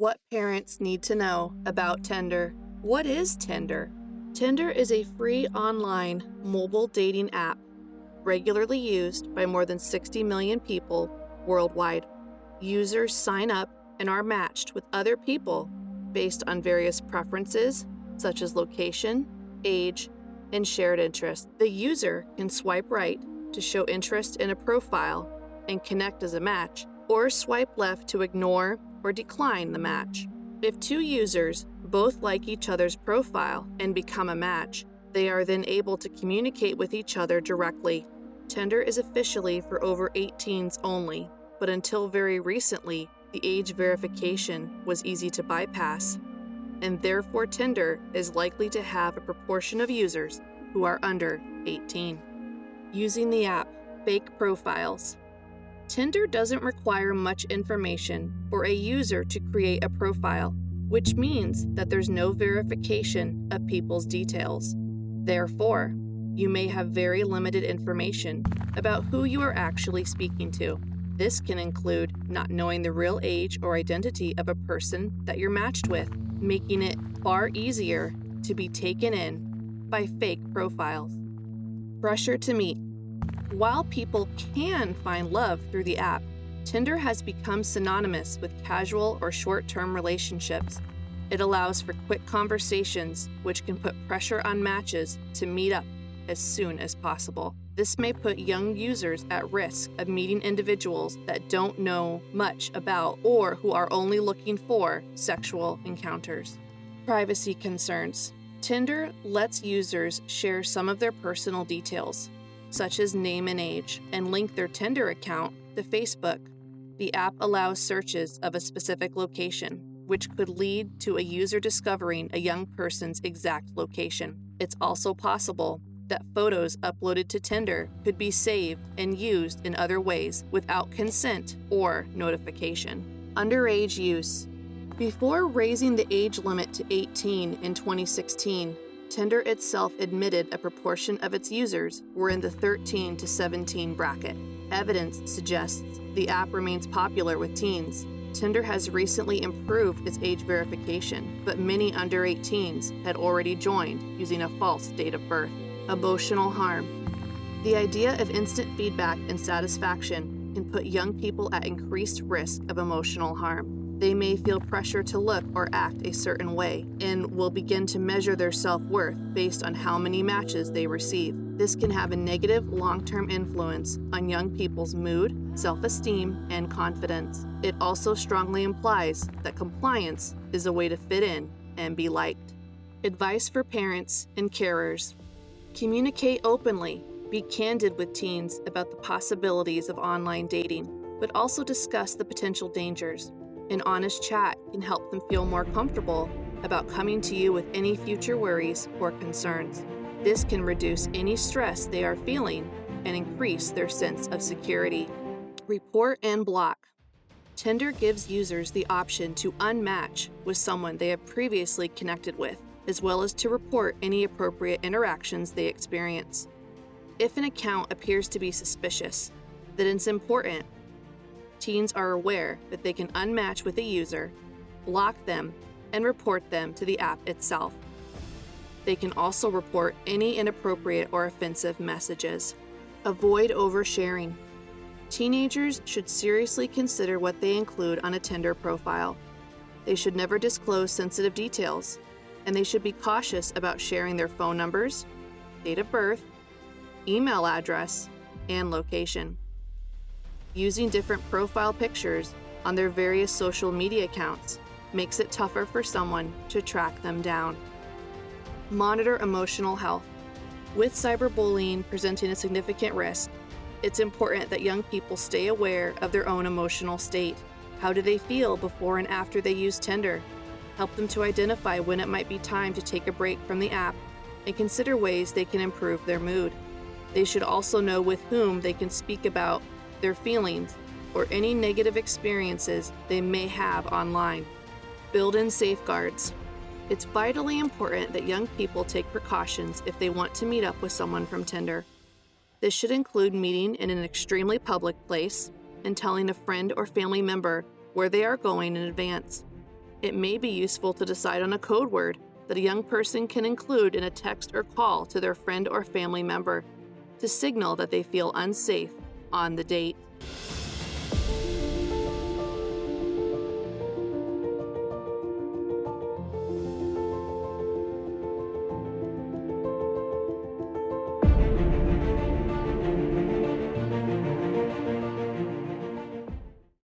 What parents need to know about Tinder. What is Tinder? Tinder is a free online mobile dating app regularly used by more than 60 million people worldwide. Users sign up and are matched with other people based on various preferences such as location, age, and shared interests. The user can swipe right to show interest in a profile and connect as a match, or swipe left to ignore or decline the match. If two users both like each other's profile and become a match, they are then able to communicate with each other directly. Tinder is officially for over 18s only, but until very recently, the age verification was easy to bypass, and therefore Tinder is likely to have a proportion of users who are under 18. Using the app, fake profiles. Tinder doesn't require much information for a user to create a profile, which means that there's no verification of people's details. Therefore, you may have very limited information about who you are actually speaking to. This can include not knowing the real age or identity of a person that you're matched with, making it far easier to be taken in by fake profiles. Pressure to meet. While people can find love through the app, Tinder has become synonymous with casual or short-term relationships. It allows for quick conversations, which can put pressure on matches to meet up as soon as possible. This may put young users at risk of meeting individuals that don't know much about or who are only looking for sexual encounters. Privacy concerns. Tinder lets users share some of their personal details, such as name and age, and link their Tinder account to Facebook. The app allows searches of a specific location, which could lead to a user discovering a young person's exact location. It's also possible that photos uploaded to Tinder could be saved and used in other ways without consent or notification. Underage use. Before raising the age limit to 18 in 2016, Tinder itself admitted a proportion of its users were in the 13 to 17 bracket. Evidence suggests the app remains popular with teens. Tinder has recently improved its age verification, but many under 18s had already joined using a false date of birth. Emotional harm. The idea of instant feedback and satisfaction can put young people at increased risk of emotional harm. They may feel pressure to look or act a certain way and will begin to measure their self-worth based on how many matches they receive. This can have a negative long-term influence on young people's mood, self-esteem, and confidence. It also strongly implies that compliance is a way to fit in and be liked. Advice for parents and carers. Communicate openly. Be candid with teens about the possibilities of online dating, but also discuss the potential dangers. An honest chat can help them feel more comfortable about coming to you with any future worries or concerns. This can reduce any stress they are feeling and increase their sense of security. Report and block. Tinder gives users the option to unmatch with someone they have previously connected with, as well as to report any appropriate interactions they experience. If an account appears to be suspicious, then it's important teens are aware that they can unmatch with a user, block them, and report them to the app itself. They can also report any inappropriate or offensive messages. Avoid oversharing. Teenagers should seriously consider what they include on a Tinder profile. They should never disclose sensitive details, and they should be cautious about sharing their phone numbers, date of birth, email address, and location. Using different profile pictures on their various social media accounts makes it tougher for someone to track them down. Monitor emotional health. With cyberbullying presenting a significant risk, it's important that young people stay aware of their own emotional state. How do they feel before and after they use Tinder? Help them to identify when it might be time to take a break from the app and consider ways they can improve their mood. They should also know with whom they can speak about their feelings or any negative experiences they may have online. Build in safeguards. It's vitally important that young people take precautions if they want to meet up with someone from Tinder. This should include meeting in an extremely public place and telling a friend or family member where they are going in advance. It may be useful to decide on a code word that a young person can include in a text or call to their friend or family member to signal that they feel unsafe on the date.